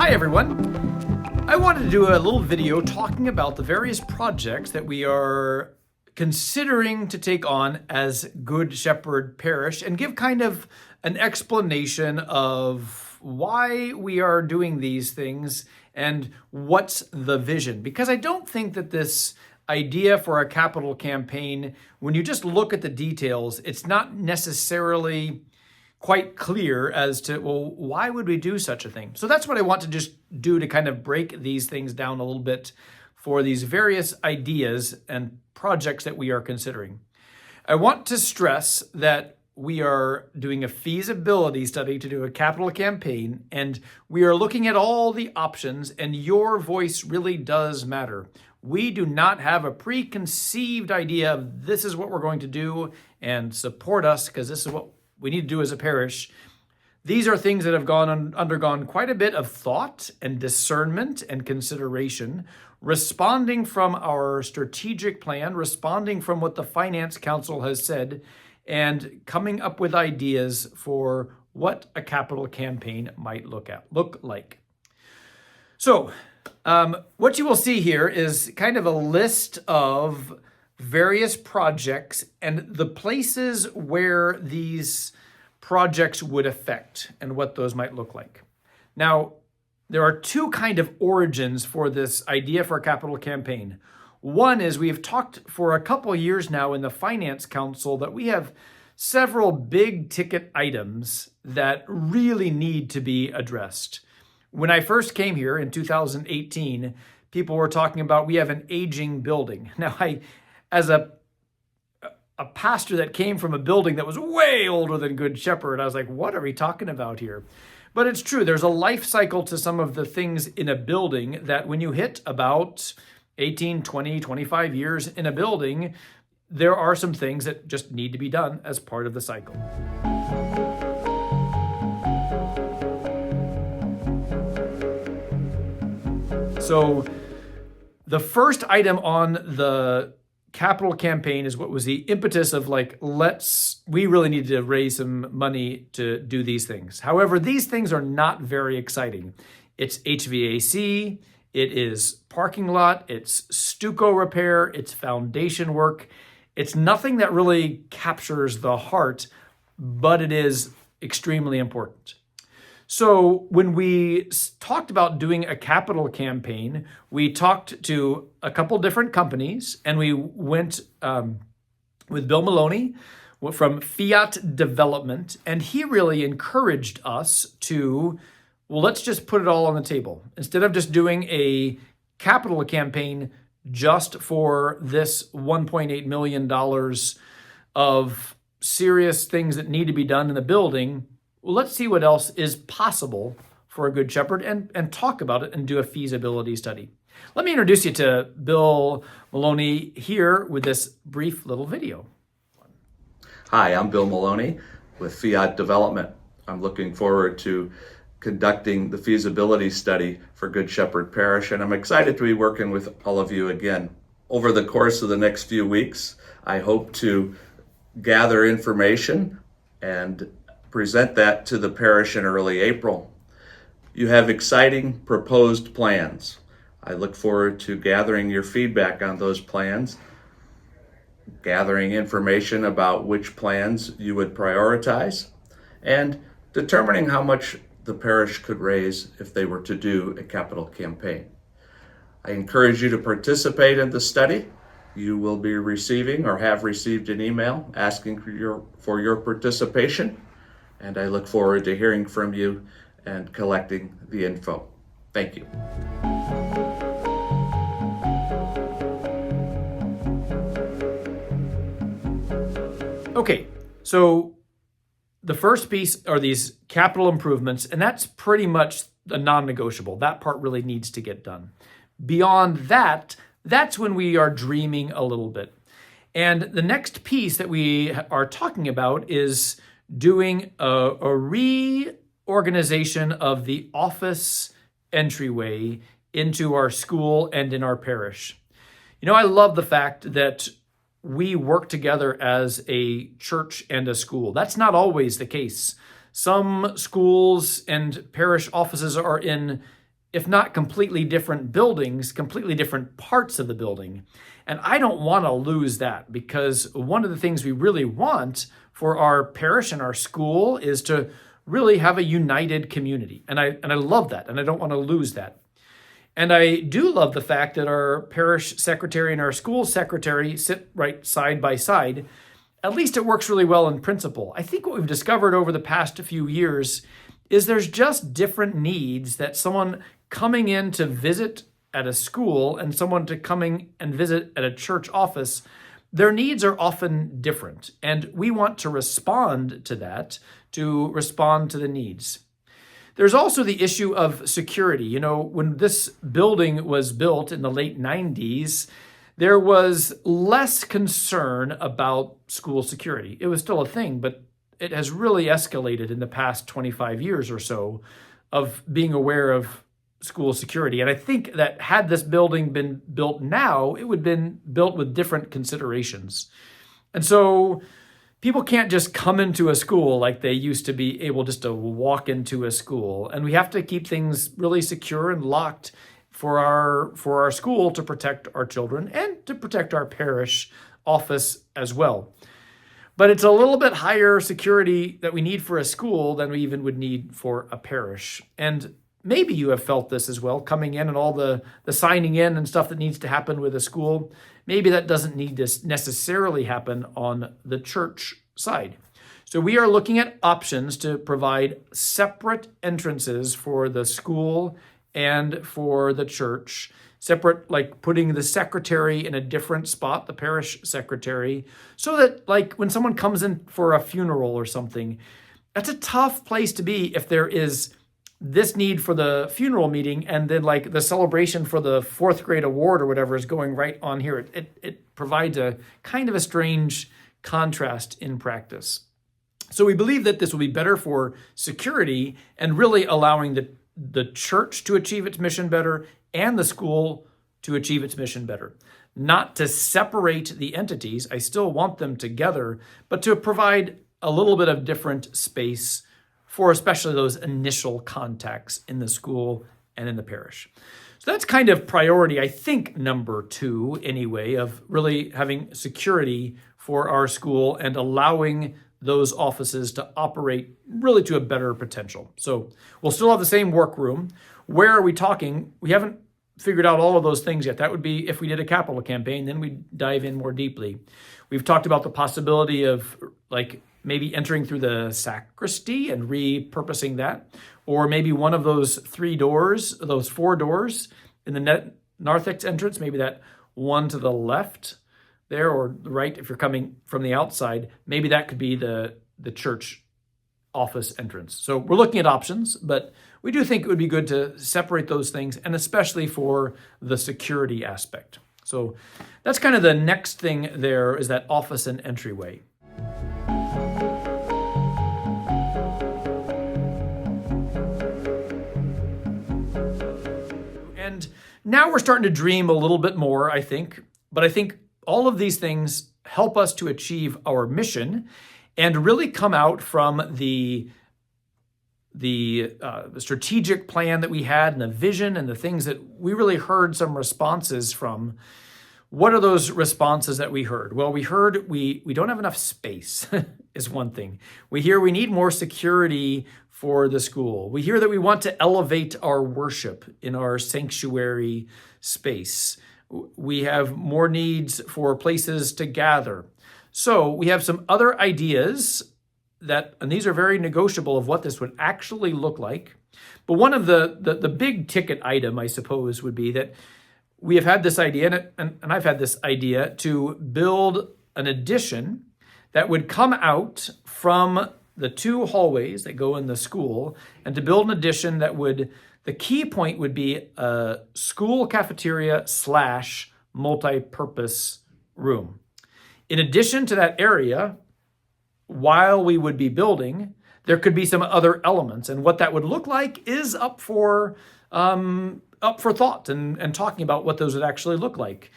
Hi everyone. I wanted to do a little video talking about the various projects that we are considering to take on as Good Shepherd Parish and give kind of an explanation of why we are doing these things and what's the vision. Because I don't think that this idea for a capital campaign, when you just look at the details, it's not necessarily quite clear as to, well, why would we do such a thing? So that's what I want to just do to kind of break these things down a little bit for these various ideas and projects that we are considering. I want to stress that we are doing a feasibility study to do a capital campaign, and we are looking at all the options, and your voice really does matter. We do not have a preconceived idea of this is what we're going to do and support us because this is what we need to do as a parish. These are things that have undergone quite a bit of thought and discernment and consideration, responding from our strategic plan, responding from what the Finance Council has said, and coming up with ideas for what a capital campaign might look like. So, what you will see here is kind of a list of various projects and the places where these projects would affect and what those might look like. Now, there are two kind of origins for this idea for a capital campaign. One is we've talked for a couple years now in the Finance Council that we have several big ticket items that really need to be addressed. When I first came here in 2018, people were talking about we have an aging building. Now, as a pastor that came from a building that was way older than Good Shepherd, I was like, what are we talking about here? But it's true. There's a life cycle to some of the things in a building that when you hit about 18, 20, 25 years in a building, there are some things that just need to be done as part of the cycle. So the first item on the capital campaign is what was the impetus of like, we really need to raise some money to do these things. However, these things are not very exciting. It's HVAC, it is parking lot, it's stucco repair, it's foundation work. It's nothing that really captures the heart, but it is extremely important. So when we talked about doing a capital campaign, we talked to a couple different companies, and we went with Bill Maloney from Fiat Development, and he really encouraged us to, well, let's just put it all on the table. Instead of just doing a capital campaign just for this $1.8 million of serious things that need to be done in the building, well, let's see what else is possible for a Good Shepherd and talk about it and do a feasibility study. Let me introduce you to Bill Maloney here with this brief little video. Hi, I'm Bill Maloney with Fiat Development. I'm looking forward to conducting the feasibility study for Good Shepherd Parish, and I'm excited to be working with all of you again. Over the course of the next few weeks, I hope to gather information and present that to the parish in early April. You have exciting proposed plans. I look forward to gathering your feedback on those plans, gathering information about which plans you would prioritize, and determining how much the parish could raise if they were to do a capital campaign. I encourage you to participate in the study. You will be receiving or have received an email asking for your participation. And I look forward to hearing from you and collecting the info. Thank you. Okay, so the first piece are these capital improvements, and that's pretty much a non-negotiable. That part really needs to get done. Beyond that, that's when we are dreaming a little bit. And the next piece that we are talking about is doing a reorganization of the office entryway into our school and in our parish. You know, I love the fact that we work together as a church and a school. That's not always the case. Some schools and parish offices are in if not completely different buildings, completely different parts of the building. And I don't want to lose that, because one of the things we really want for our parish and our school is to really have a united community. And I love that, and I don't want to lose that. And I do love the fact that our parish secretary and our school secretary sit right side by side. At least it works really well in principle. I think what we've discovered over the past few years is there's just different needs that someone coming in to visit at a school and someone to coming and visit at a church office, their needs are often different. And we want to respond to that, to respond to the needs. There's also the issue of security. You know, when this building was built in the late 90s, there was less concern about school security. It was still a thing, but it has really escalated in the past 25 years or so of being aware of school security. And I think that had this building been built now, it would have been built with different considerations. And so people can't just come into a school like they used to be able just to walk into a school. And we have to keep things really secure and locked for our school to protect our children and to protect our parish office as well. But it's a little bit higher security that we need for a school than we even would need for a parish. And maybe you have felt this as well, coming in and all the signing in and stuff that needs to happen with a school. Maybe that doesn't need to necessarily happen on the church side. So we are looking at options to provide separate entrances for the school and for the church. Separate, like putting the secretary in a different spot, the parish secretary, so that like when someone comes in for a funeral or something, that's a tough place to be if there is this need for the funeral meeting and then like the celebration for the 4th grade award or whatever is going right on here. It provides a kind of a strange contrast in practice. So we believe that this will be better for security and really allowing the church to achieve its mission better and the school to achieve its mission better. Not to separate the entities, I still want them together, but to provide a little bit of different space for especially those initial contacts in the school and in the parish. So that's kind of priority, I think, number 2 anyway, of really having security for our school and allowing those offices to operate really to a better potential. So we'll still have the same workroom. Where are we talking? We haven't figured out all of those things yet. That would be if we did a capital campaign, then we'd dive in more deeply. We've talked about the possibility of like maybe entering through the sacristy and repurposing that, or maybe one of those 4 doors in the narthex entrance, maybe that one to the left there or right if you're coming from the outside, maybe that could be the church office entrance. So we're looking at options, but we do think it would be good to separate those things, and especially for the security aspect. So that's kind of the next thing there, is that office and entryway. And now we're starting to dream a little bit more, I think. But I think all of these things help us to achieve our mission and really come out from the strategic plan that we had and the vision and the things that we really heard some responses from. What are those responses that we heard? Well, we heard we don't have enough space is one thing. We hear we need more security for the school. We hear that we want to elevate our worship in our sanctuary space. We have more needs for places to gather. So we have some other ideas and these are very negotiable, of what this would actually look like. But one of the big ticket item, I suppose, would be that we have had this idea, and I've had this idea, to build an addition that would come out from the 2 hallways that go in the school, and to build an addition that the key point would be a school cafeteria / multi-purpose room. In addition to that area, while we would be building, there could be some other elements, and what that would look like is up for thought and talking about what those would actually look like.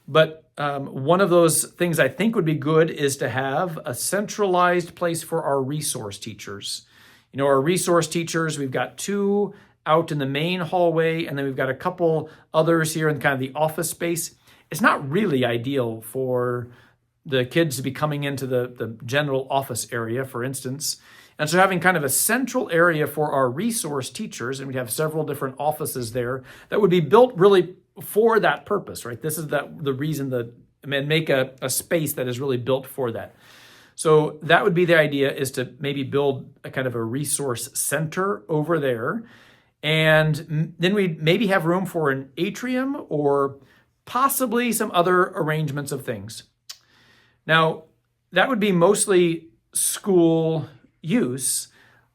But one of those things I think would be good is to have a centralized place for our resource teachers. You know, our resource teachers, we've got 2 out in the main hallway, and then we've got a couple others here in kind of the office space. It's not really ideal for the kids to be coming into the general office area, for instance. And so having kind of a central area for our resource teachers, and we have several different offices there that would be built really for that purpose, right? This is the reason that, make a space that is really built for that. So that would be the idea, is to maybe build a kind of a resource center over there. And then we'd maybe have room for an atrium or possibly some other arrangements of things. Now, that would be mostly school use.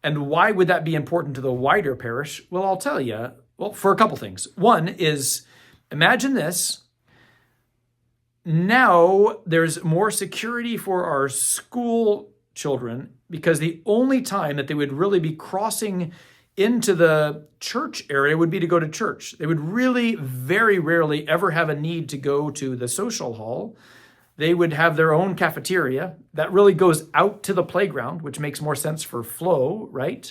And why would that be important to the wider parish? Well, I'll tell you. Well, for a couple things. One is, imagine this. Now there's more security for our school children, because the only time that they would really be crossing into the church area would be to go to church. They would really very rarely ever have a need to go to the social hall. They would have their own cafeteria that really goes out to the playground, which makes more sense for flow, right?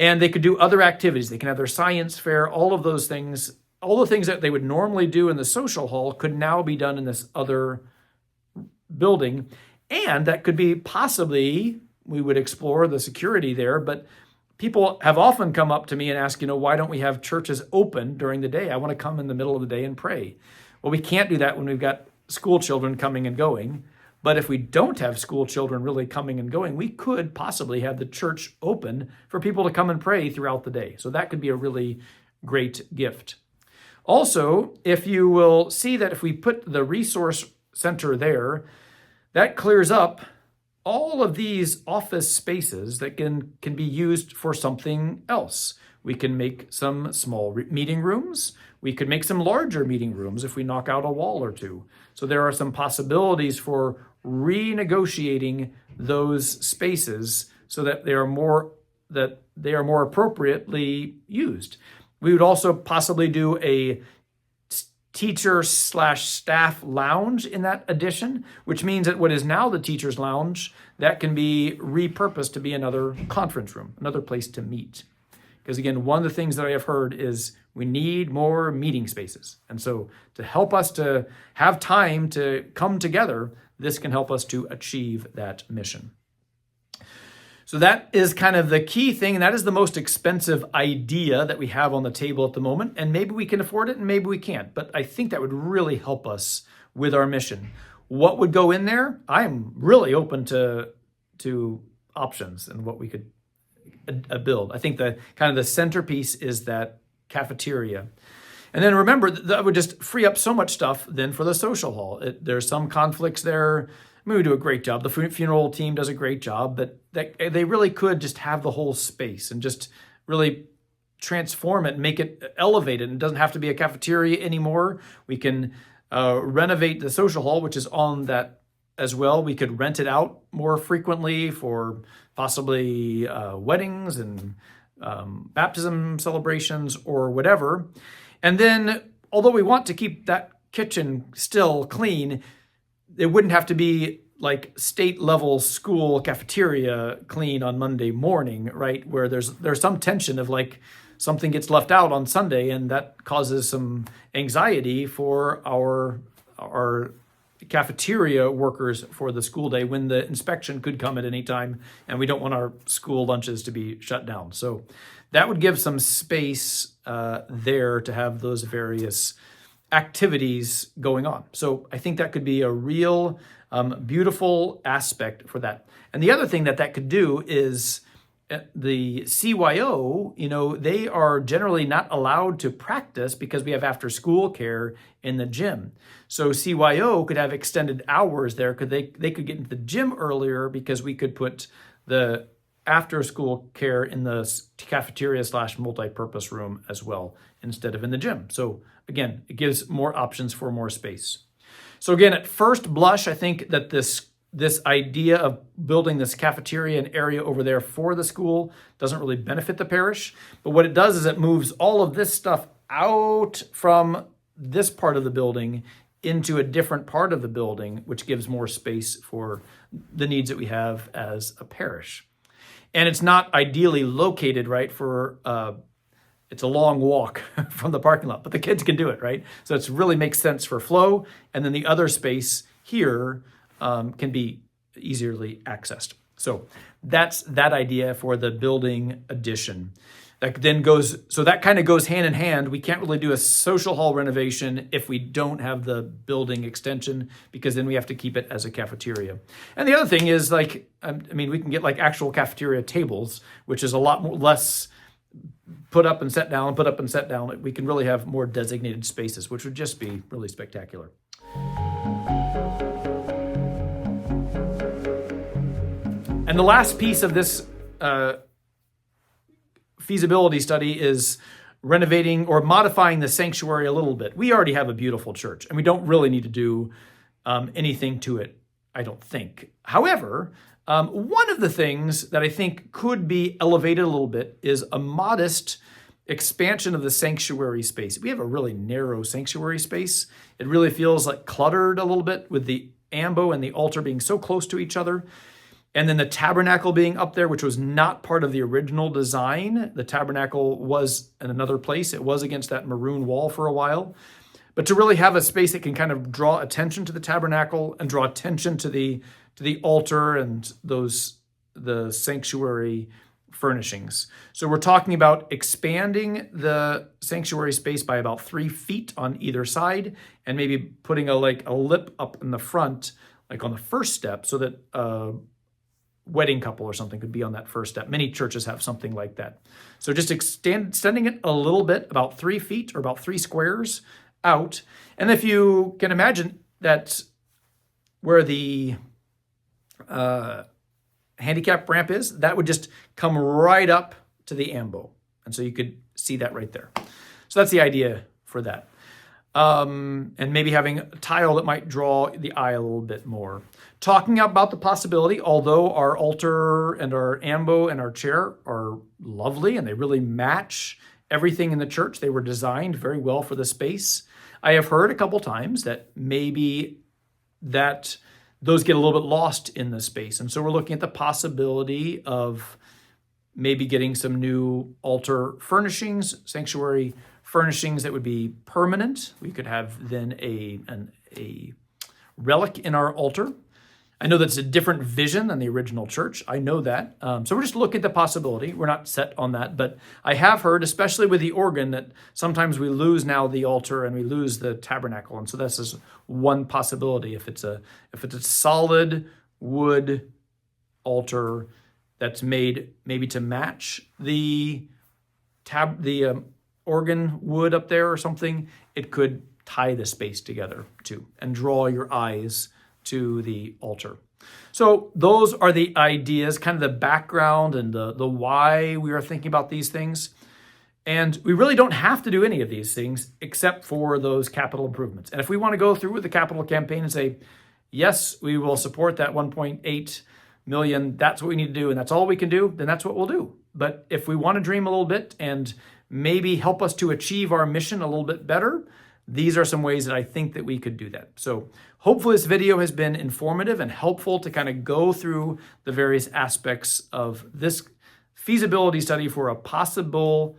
And they could do other activities. They can have their science fair, all of those things. All the things that they would normally do in the social hall could now be done in this other building. And that could be possibly, we would explore the security there, but people have often come up to me and asked, why don't we have churches open during the day? I want to come in the middle of the day and pray. Well, we can't do that when we've got school children coming and going. But if we don't have school children really coming and going, we could possibly have the church open for people to come and pray throughout the day. So that could be a really great gift. Also, if you will see that if we put the resource center there, that clears up all of these office spaces that can be used for something else. We can make some small meeting rooms. We could make some larger meeting rooms if we knock out a wall or two. So there are some possibilities for renegotiating those spaces so that they are more appropriately used. We would also possibly do a teacher/staff lounge in that addition, which means that what is now the teacher's lounge, that can be repurposed to be another conference room, another place to meet. Because again, one of the things that I have heard is we need more meeting spaces. And so to help us to have time to come together, this can help us to achieve that mission. So that is kind of the key thing, and that is the most expensive idea that we have on the table at the moment. And maybe we can afford it and maybe we can't, but I think that would really help us with our mission. What would go in there? I'm really open to options and what we could build. I think the kind of the centerpiece is that cafeteria. And then remember, that would just free up so much stuff then for the social hall. There's some conflicts there. We do a great job. The funeral team does a great job, but they really could just have the whole space and just really transform it and make it elevated. It doesn't have to be a cafeteria anymore. We can renovate the social hall, which is on that as well. We could rent it out more frequently for possibly weddings and baptism celebrations or whatever. And then, although we want to keep that kitchen still clean, it wouldn't have to be like state level school cafeteria clean on Monday morning, right? Where there's some tension of like something gets left out on Sunday, and that causes some anxiety for our cafeteria workers for the school day when the inspection could come at any time, and we don't want our school lunches to be shut down. So that would give some space there to have those various activities going on. So I think that could be a real beautiful aspect for that. And the other thing that could do is the CYO, they are generally not allowed to practice because we have after school care in the gym. So CYO could have extended hours there because they could get into the gym earlier because we could put the after school care in the cafeteria/multi-purpose room as well instead of in the gym. So again, it gives more options for more space. So again, at first blush, I think that this idea of building this cafeteria and area over there for the school doesn't really benefit the parish. But what it does is it moves all of this stuff out from this part of the building into a different part of the building, which gives more space for the needs that we have as a parish. And it's not ideally located, right, for it's a long walk from the parking lot, but the kids can do it, right? So it really makes sense for flow. And then the other space here can be easily accessed. So that's that idea for the building addition. That then goes, so that kind of goes hand in hand. We can't really do a social hall renovation if we don't have the building extension, because then we have to keep it as a cafeteria. And the other thing is, like, I mean, we can get like actual cafeteria tables, which is a lot more, less put up and set down, put up and set down. We can really have more designated spaces, which would just be really spectacular. And the last piece of this feasibility study is renovating or modifying the sanctuary a little bit. We already have a beautiful church, and we don't really need to do anything to it, I don't think. However, one of the things that I think could be elevated a little bit is a modest expansion of the sanctuary space. We have a really narrow sanctuary space. It really feels like cluttered a little bit with the ambo and the altar being so close to each other. And then the tabernacle being up there, which was not part of the original design. The tabernacle was in another place. It was against that maroon wall for a while. But to really have a space that can kind of draw attention to the tabernacle and draw attention to the altar and the sanctuary furnishings. So we're talking about expanding the sanctuary space by about 3 feet on either side, and maybe putting a lip up in the front, like on the first step, so that wedding couple or something could be on that first step. Many churches have something like that. So just extending it a little bit, about 3 feet or about 3 squares out. And if you can imagine that where the handicap ramp is, that would just come right up to the ambo. And so you could see that right there. So that's the idea for that. And maybe having a tile that might draw the eye a little bit more. Talking about the possibility, although our altar and our ambo and our chair are lovely and they really match everything in the church, they were designed very well for the space. I have heard a couple times that maybe that those get a little bit lost in the space. And so we're looking at the possibility of maybe getting some new altar furnishings, sanctuary furnishings that would be permanent. We could have then a relic in our altar. I know that's a different vision than the original church. I know that. So we're just looking at the possibility. We're not set on that. But I have heard, especially with the organ, that sometimes we lose now the altar and we lose the tabernacle. And so this is one possibility. If it's a solid wood altar that's made maybe to match the organ wood up there or something, it could tie the space together too and draw your eyes to the altar. So those are the ideas, kind of the background and the why we are thinking about these things. And we really don't have to do any of these things except for those capital improvements. And if we want to go through with the capital campaign and say, yes, we will support that 1.8 million, that's what we need to do, and that's all we can do, then that's what we'll do. But if we want to dream a little bit and maybe help us to achieve our mission a little bit better, these are some ways that I think that we could do that. So hopefully this video has been informative and helpful to kind of go through the various aspects of this feasibility study for a possible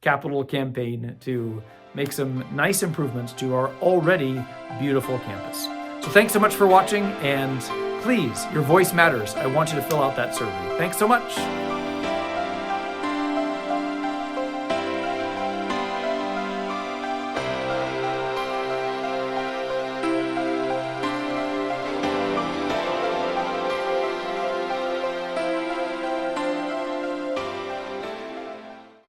capital campaign to make some nice improvements to our already beautiful campus. So thanks so much for watching, and please, your voice matters. I want you to fill out that survey. Thanks so much.